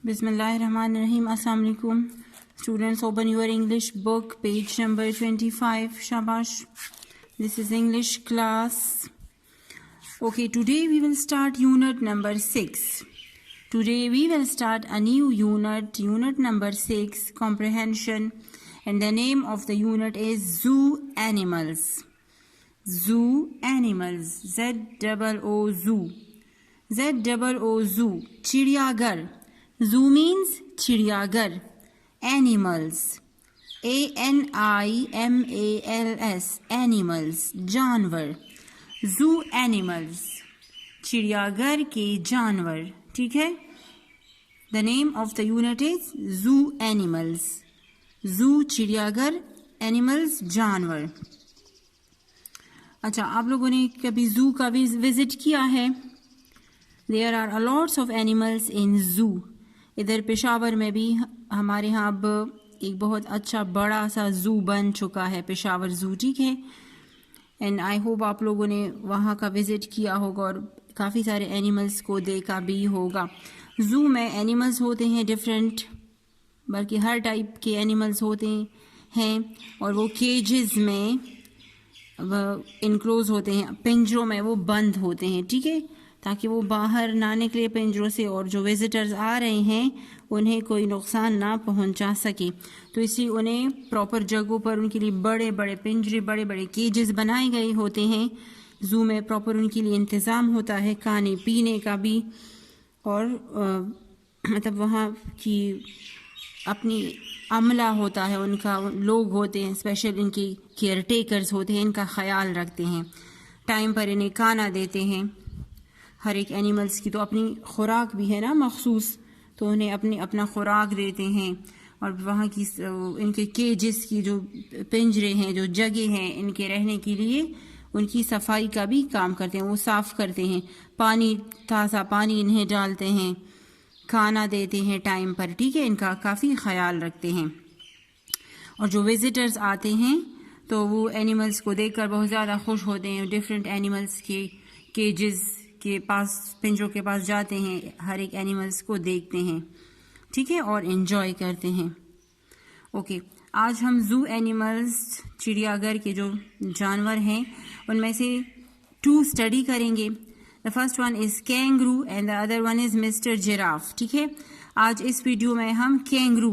Bismillahirrahmanirrahim. Assalamu alaikum. Students, open your English book, page number 25. Shabash. This is English class. Okay, today we will start unit number 6. Today we will start a new unit number 6, comprehension. And the name of the unit is Zoo Animals. Zoo Animals. Z-O-O Zoo. Z-O-O Zoo. Chiriyaghar. Zoo means Chiriyaghar. Animals. A-N-I-M-A-L-S. Animals. जानवर. Zoo Animals. चिड़ियाघर के जानवर. ठीक है. The name of the unit is Zoo Animals. Zoo चिड़ियाघर, animals जानवर. अच्छा, आप लोगों ने कभी जू का विजिट किया है? There are a lots of animals in zoo. इधर पेशावर में भी हमारे यहाँ अब एक बहुत अच्छा बड़ा सा जू बन चुका है, पेशावर जू. ठीक है. एंड आई होप आप लोगों ने वहाँ का विजिट किया होगा और काफ़ी सारे एनिमल्स को देखा भी होगा. जू में एनिमल्स होते हैं डिफरेंट, बल्कि हर टाइप के एनिमल्स होते हैं और वो केजेस में इनक्लोज होते हैं, पिंजरों में वो बंद होते हैं. ठीक है, ताकि वो बाहर ना निकले पिंजरों से और जो विजिटर्स आ रहे हैं उन्हें कोई नुकसान ना पहुंचा सके. तो इसलिए उन्हें प्रॉपर जगहों पर उनके लिए बड़े बड़े पिंजरे, बड़े बड़े केजेस बनाए गए होते हैं. जू में प्रॉपर उनके लिए इंतज़ाम होता है खाने पीने का भी, और मतलब वहाँ की अपनी अमला होता है, उनका लोग होते हैं स्पेशल, इनके केयर टेकर्स होते हैं, इनका ख्याल रखते हैं, टाइम पर इन्हें खाना देते हैं. हर एक एनिमल्स की तो अपनी खुराक भी है ना मखसूस, तो उन्हें अपना खुराक देते हैं. और वहाँ की इनके केजेस की जो पिंजरे हैं, जो जगह हैं इनके रहने के लिए, उनकी सफाई का भी काम करते हैं. वो साफ़ करते हैं, पानी, ताज़ा पानी इन्हें डालते हैं, खाना देते हैं टाइम पर. ठीक है, इनका काफ़ी ख्याल रखते हैं. और जो विज़िटर्स आते हैं तो वो एनिमल्स को देखकर बहुत ज़्यादा खुश होते हैं. डिफरेंट एनिमल्स के केजेस के पास, पिंजरों के पास जाते हैं, हर एक एनिमल्स को देखते हैं. ठीक है, और एंजॉय करते हैं. ओके, आज हम जू एनिमल्स, चिड़ियाघर के जो जानवर हैं उनमें से 2 स्टडी करेंगे. The first one is kangaroo and the other one is mister giraffe. ठीक है, आज इस वीडियो में हम कैंगरू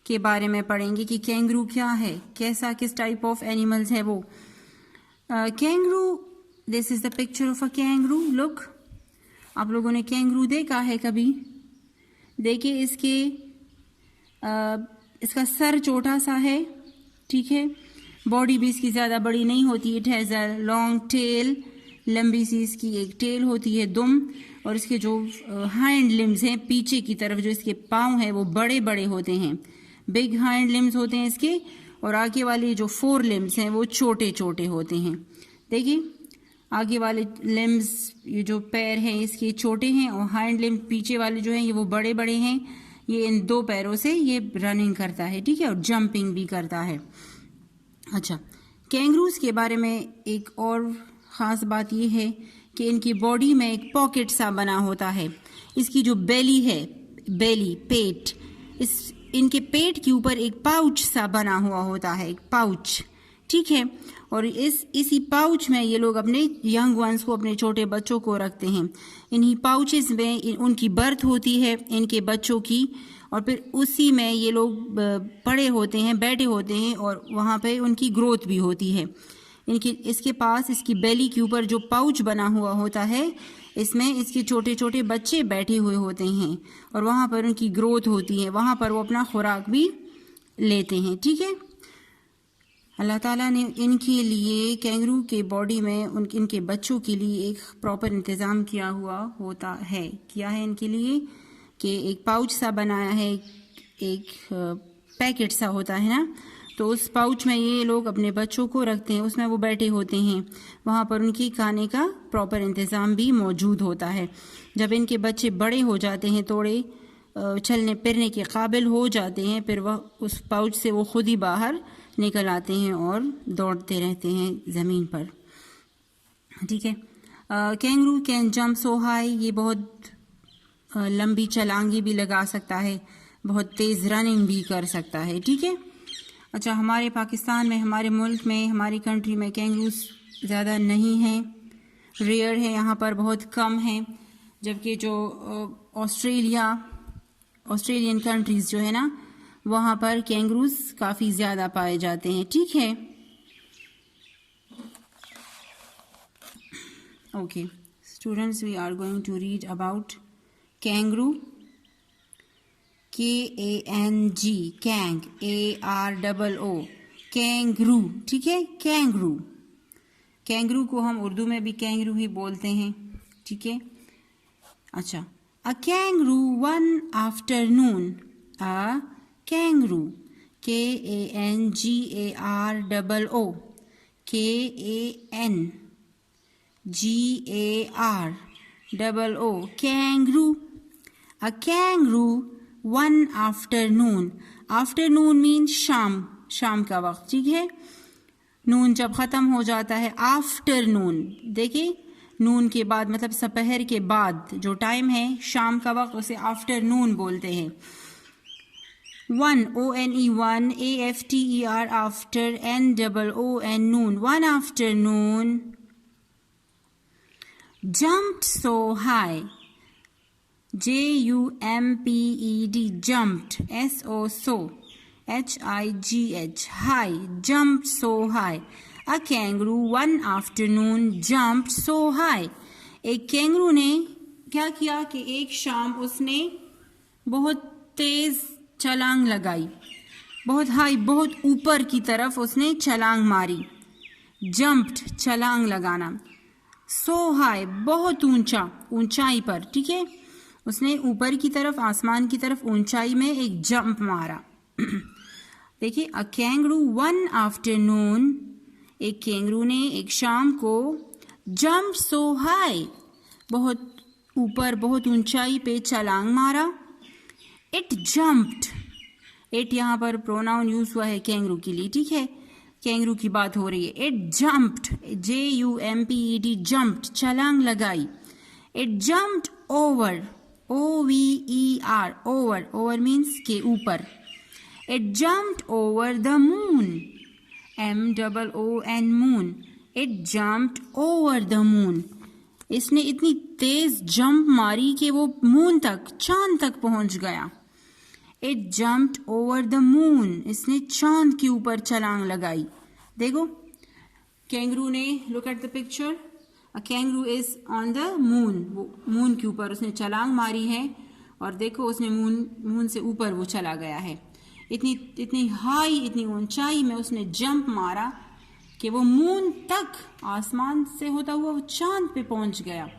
के बारे में पढ़ेंगे कि कैंगरू क्या है, कैसा, किस टाइप ऑफ एनिमल्स है वो. Kangaroo, this is the picture of a kangaroo. Look, आप लोगों ने कैंगरू देखा है कभी? देखिए, इसका सर छोटा सा है. ठीक है, बॉडी भी इसकी ज़्यादा बड़ी नहीं होती. It has a long tail. लंबी सी इसकी एक टेल होती है, दुम. और इसके जो हाइंड लिम्स हैं, पीछे की तरफ जो इसके पाँव हैं वो बड़े बड़े होते हैं, बिग हाइंड लिम्स होते हैं इसके. और आगे वाले जो 4 लिम्स हैं वो छोटे छोटे होते हैं. देखिए, आगे वाले लिम्स, ये जो पैर हैं इसके छोटे हैं, और हाइंड लिम्स पीछे वाले जो हैं ये वो बड़े बड़े हैं. ये इन 2 पैरों से ये रनिंग करता है. ठीक है, और जंपिंग भी करता है. अच्छा, कैंगरूज के बारे में एक और ख़ास बात ये है कि इनकी बॉडी में एक पॉकेट सा बना होता है. इसकी जो बेली है, पेट, इनके पेट के ऊपर एक पाउच सा बना हुआ होता है, एक पाउच. ठीक है, और इसी पाउच में ये लोग अपने यंग वंस को, अपने छोटे बच्चों को रखते हैं. इन्हीं पाउचेस में उनकी बर्थ होती है, इनके बच्चों की, और फिर उसी में ये लोग पड़े होते हैं, बैठे होते हैं, और वहाँ पे उनकी ग्रोथ भी होती है. इसके पास, इसकी बेली के ऊपर जो पाउच बना हुआ होता है, इसमें इसके छोटे छोटे बच्चे बैठे हुए होते हैं, और वहाँ पर उनकी ग्रोथ होती है. वहाँ पर वो अपना खुराक भी लेते हैं. ठीक है, अल्लाह ताला ने इनके लिए, कैंगरू के बॉडी में इनके बच्चों के लिए एक प्रॉपर इंतज़ाम किया है इनके लिए, कि एक पाउच सा बनाया है, एक पैकेट सा होता है ना, तो उस पाउच में ये लोग अपने बच्चों को रखते हैं, उसमें वो बैठे होते हैं. वहाँ पर उनके खाने का प्रॉपर इंतज़ाम भी मौजूद होता है. जब इनके बच्चे बड़े हो जाते हैं, थोड़े चलने फिरने के काबिल हो जाते हैं, फिर वह उस पाउच से वो खुद ही बाहर निकल आते हैं और दौड़ते रहते हैं ज़मीन पर. ठीक है, kangaroo can jump so high. ये बहुत लंबी छलांगी भी लगा सकता है, बहुत तेज़ रनिंग भी कर सकता है। ठीक है। अच्छा, हमारे पाकिस्तान में, हमारे मुल्क में, हमारी कंट्री में कैंगरूज ज़्यादा नहीं हैं, रेयर है, यहाँ पर बहुत कम है। जबकि जो ऑस्ट्रेलियन कंट्रीज़ जो है ना, वहाँ पर कैंगरूज काफ़ी ज़्यादा पाए जाते हैं। ठीक है। Okay students, we are going to read about kangaroo. KANG, kang, AROO, kangaroo. ठीक है, कैंगरू। कैंगरू को हम उर्दू में भी कैंगरू ही बोलते हैं। ठीक है। अच्छा, a kangaroo one afternoon, a kangaroo, KANGAROO, KANGAROO, kangaroo. A kangaroo one afternoon, afternoon mean शाम, शाम का वक्त। ठीक है। नून जब ख़त्म हो जाता है, आफ्टरनून, देखिए नून के बाद मतलब दोपहर के बाद जो टाइम है, शाम का वक्त, उसे आफ्टरनून बोलते हैं। One, ONE, one, AFTER, after, NOON, noon, one afternoon, jumped so high, JUMPED, jumped, SO, HIGH, high, jumped so high. A kangaroo one afternoon jumped so high. एक कैंगरू ने क्या किया कि एक शाम उसने बहुत तेज छलांग लगाई, बहुत हाई, बहुत ऊपर की तरफ उसने छलांग मारी। जंप्ड, छलांग लगाना। सो हाई, बहुत ऊंचा, ऊंचाई पर। ठीक है। उसने ऊपर की तरफ, आसमान की तरफ, ऊंचाई में एक जंप मारा। देखिए, अ कैंगरू वन आफ्टरनून, एक कैंगरू ने एक शाम को जंप सो हाई, बहुत ऊपर, बहुत ऊंचाई पे छलांग मारा। इट जंप्ड, इट यहाँ पर प्रोनाउन यूज हुआ है कैंगरू के लिए। ठीक है, कैंगरू की बात हो रही है। इट जंप्ड, JUMPED, जंप्ड, छलांग लगाई। It jumped over, OVER, over, over means के ऊपर। It jumped over the moon, MOON, moon. It jumped over the moon, इसने इतनी तेज जंप मारी कि वो मून तक, चांद तक पहुंच गया। It jumped over the moon, इसने चांद के ऊपर छलांग लगाई। देखो कैंगरू ने, look at the picture, a kangaroo is on the moon, वो मून के ऊपर उसने छलांग मारी है, और देखो उसने मून से ऊपर वो चला गया है। इतनी हाई, इतनी ऊंचाई में उसने जंप मारा कि वो मून तक, आसमान से होता हुआ वो चांद पे पहुंच गया।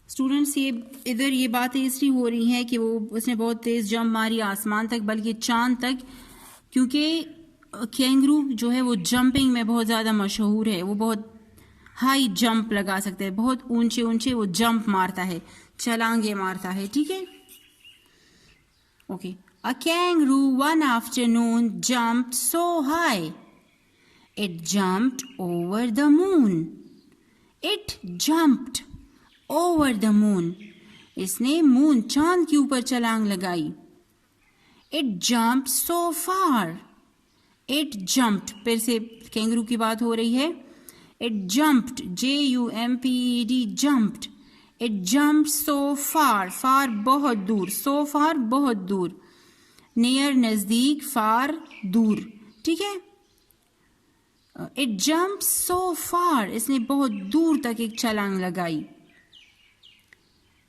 स्टूडेंट्स, ये इधर ये बातें इसलिए हो रही हैं कि वो उसने बहुत तेज जंप मारी आसमान तक, बल्कि चांद तक, क्योंकि कैंगरू जो है वो जंपिंग में बहुत ज़्यादा मशहूर है। वो बहुत हाई जंप लगा सकते हैं, बहुत ऊंचे ऊंचे वो जंप मारता है, छलांगे मारता है। ठीक है। Okay, a kangaroo one afternoon jumped so high, it jumped over the moon. It jumped over the moon, इसने मून, चांद के ऊपर छलांग लगाई। It jumped so far, it jumped, फिर से कैंगरू की बात हो रही है। It jumped, JUMPED, jumped. It jumped so far, far बहुत दूर, सो फार बहुत दूर, नियर नजदीक, फार दूर। ठीक है। इट जंप्ड सो फार, इसने बहुत दूर तक एक छलांग लगाई।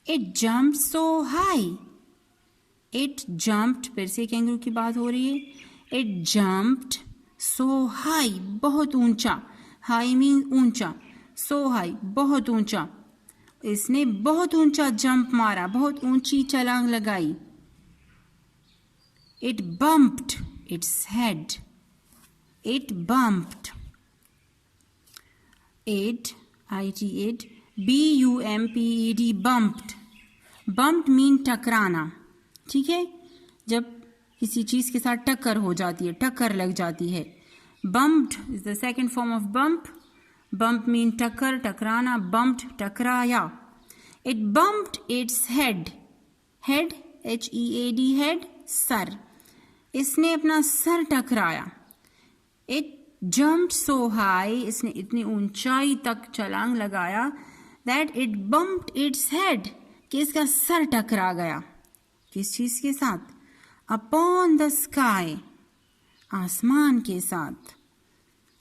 It jumped so high, it jumped, फिर से कैंगरू की बात हो रही है। इट जंप्ड सो हाई, बहुत ऊंचा, हाई मीन ऊंचा, सो हाई बहुत ऊंचा, इसने बहुत ऊंचा जंप मारा, बहुत ऊंची छलांग लगाई। It bumped its head, it bumped, it BUMPED, bumped. Bumped mean टकराना। ठीक है, जब किसी चीज के साथ टक्कर हो जाती है, टक्कर लग जाती है। Bumped is the second form of bump. Bump mean टक्कर, टकराना, बम्प्ड, टकराया। It bumped its head. Head, HEAD, head, sir. इसने अपना सर टकराया. It jumped so high. इसने इतनी ऊंचाई तक छलांग लगाया that it bumped its head. कि इसका सर टकरा गया. किस चीज के साथ? Upon the sky. आसमान के साथ.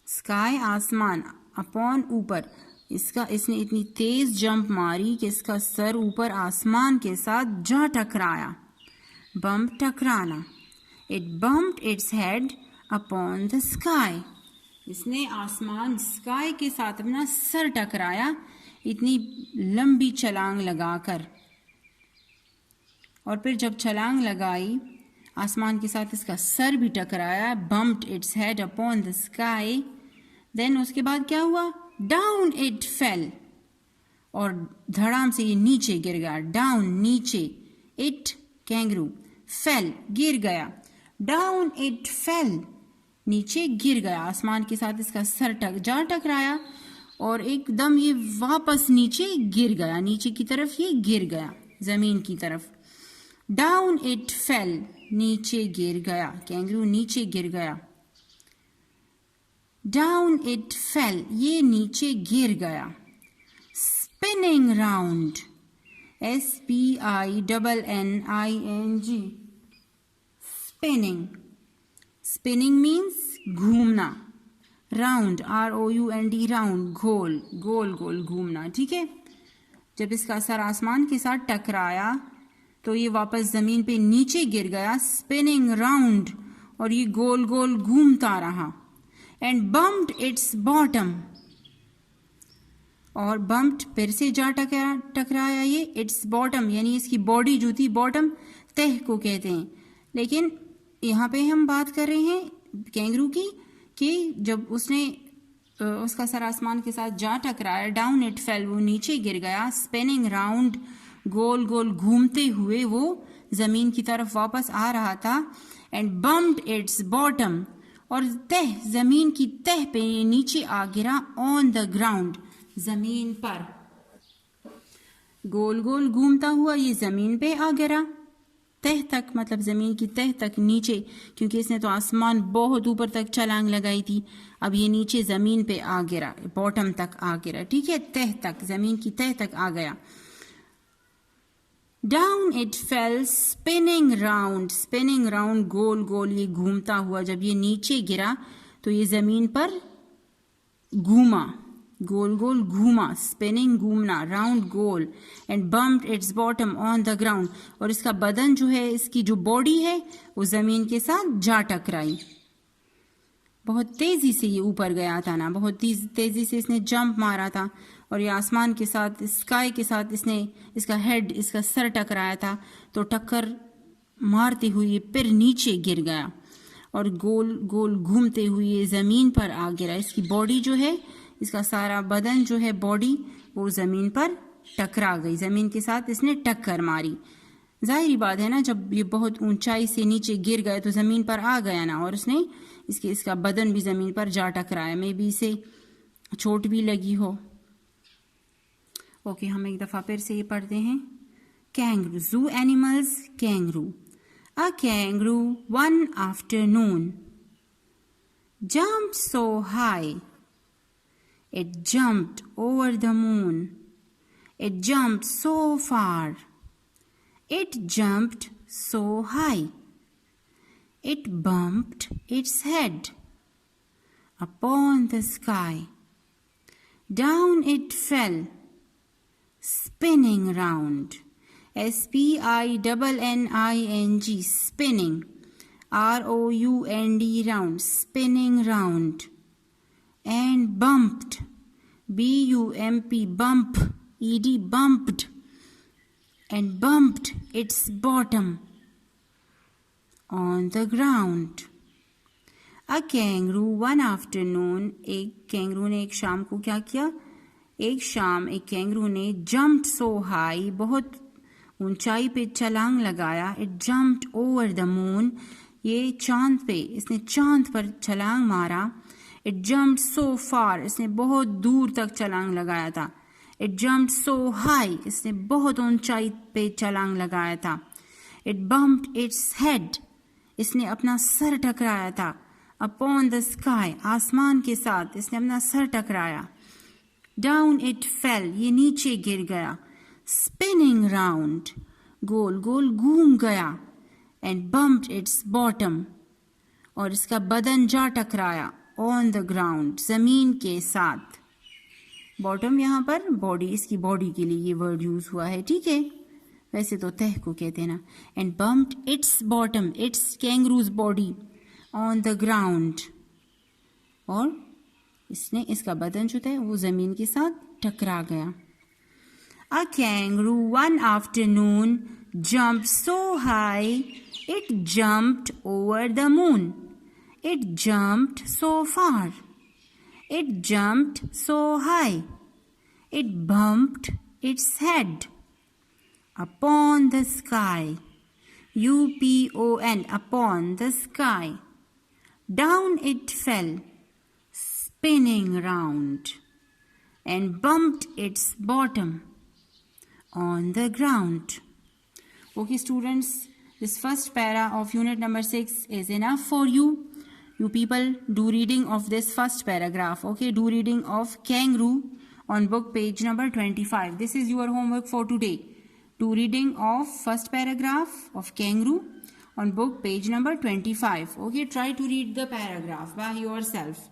Sky आसमान. Upon ऊपर. इसने इतनी तेज जंप मारी कि इसका सर ऊपर आसमान के साथ जा टकराया. Bump टकराना. It bumped its head upon the sky. इसने आसमान स्काई के साथ अपना सर टकराया इतनी लंबी छलांग लगाकर. और फिर जब छलांग लगाई आसमान के साथ इसका सर भी टकराया. bumped its head upon the sky. then उसके बाद क्या हुआ? Down it fell. और धड़ाम से ये नीचे गिर गया. Down नीचे. It kangaroo. Fell गिर गया. Down it fell. नीचे गिर गया. आसमान के साथ इसका सर टकराया और एकदम ये वापस नीचे गिर गया. नीचे की तरफ ये गिर गया. जमीन की तरफ. Down it fell. नीचे गिर गया. कैंगरू नीचे गिर गया. Down it fell. ये नीचे गिर गया. Spinning round. SPINNING. Spinning. Spinning means घूमना. Round, ROUND, round, गोल गोल गोल घूमना. ठीक है. जब इसका सर आसमान के साथ टकराया तो ये वापस जमीन पे नीचे गिर गया. Spinning round. और ये गोल गोल घूमता रहा. And bumped its bottom. और bumped फिर से जा टकराया ये. Its bottom यानी इसकी बॉडी जो थी. बॉटम तह को कहते हैं. लेकिन यहाँ पे हम बात कर रहे हैं कैंगरू की कि जब उसने उसका सर आसमान के साथ जा टकराया. Down it fail. वो नीचे गिर गया. Spinning round. गोल गोल घूमते हुए वो जमीन की तरफ वापस आ रहा था. And bumped it's bottom. और तह जमीन की तह पे नीचे आ गिरा. On the ground. जमीन पर. गोल गोल घूमता हुआ ये जमीन पे आ गिरा. तह तक मतलब जमीन की तह तक नीचे. क्योंकि इसने तो आसमान बहुत ऊपर तक छलांग लगाई थी. अब ये नीचे जमीन पे आ गिरा. बॉटम तक आ गिरा. ठीक है. तह तक जमीन की तह तक आ गया. Down it fell, spinning round. Spinning round गोल गोल ये घूमता हुआ. जब ये नीचे गिरा तो ये जमीन पर घूमा. गोल गोल घूमा. स्पिनिंग घूमना. Round goal. And bumped its bottom on the ground. और इसका बदन जो है इसकी जो बॉडी है वो जमीन के साथ जा टकराई. बहुत तेजी से ये ऊपर गया था ना. बहुत तेजी से इसने जंप मारा था. और ये आसमान के साथ स्काई के साथ इसने इसका हेड इसका सर टकराया था. तो टक्कर मारते हुए फिर नीचे गिर गया. और गोल गोल घूमते हुए ज़मीन पर आ गिरा. इसकी बॉडी जो है इसका सारा बदन जो है बॉडी वो ज़मीन पर टकरा गई. ज़मीन के साथ इसने टक्कर मारी. जाहिर बात है ना. जब ये बहुत ऊंचाई से नीचे गिर गए तो ज़मीन पर आ गया ना. और उसने इसका बदन भी ज़मीन पर जा टकराया. मे बी इसे चोट भी लगी हो. ओके. हम एक दफ़ा फिर से ये पढ़ते हैं. कैंगरू. जू animals. Kangaroo. A kangaroo one afternoon jumped so high it jumped over the moon. It jumped so far. It jumped so high. It bumped its head upon the sky. Down it fell, spinning round. SPINNING. Spinning. ROUND. Round. Spinning round. And bumped. BUMP. Bump. ED. Bumped. And bumped its bottom on the ground. A kangaroo one afternoon. एक kangaroo ने एक शाम को क्या किया? एक शाम एक कैंगरू ने jumped so high. बहुत ऊंचाई पे छलांग लगाया. It jumped over the moon. ये चांद पे इसने चांद पर छलांग मारा. इट जम्प्ड सो फार. इसने बहुत दूर तक छलांग लगाया था. It jumped so high. इसने बहुत ऊंचाई पे छलांग लगाया था. It bumped its head. इसने अपना सर टकराया था. Upon the sky. आसमान के साथ इसने अपना सर टकराया. Down it fell. ये नीचे गिर गया. Spinning round. गोल गोल घूम गया. And bumped its bottom. और इसका बदन जा टकराया. On the ground. जमीन के साथ. बॉटम यहाँ पर बॉडी, इसकी बॉडी के लिए ये वर्ड यूज हुआ है. ठीक है, वैसे तो तह को कहते हैं ना. And bumped it's bottom, it's kangaroos body on the ground. और इसने, इसका बदन जो था वो जमीन के साथ टकरा गया. A kangaroo one afternoon jumped so high it jumped over the moon. It jumped so far. It jumped so high. It bumped its head upon the sky. U-P-O-N, upon the sky. Down it fell, spinning round, and bumped its bottom on the ground. Okay, students, this first para of unit number 6 is enough for you. You people do reading of this first paragraph. Okay, do reading of kangaroo on book page number 25. This is your homework for today. Do reading of first paragraph of kangaroo on book page number 25. Okay, try to read the paragraph by yourself.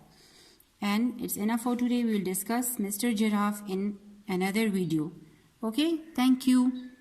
And it's enough for today. We will discuss Mr. Giraffe in another video. Okay, thank you.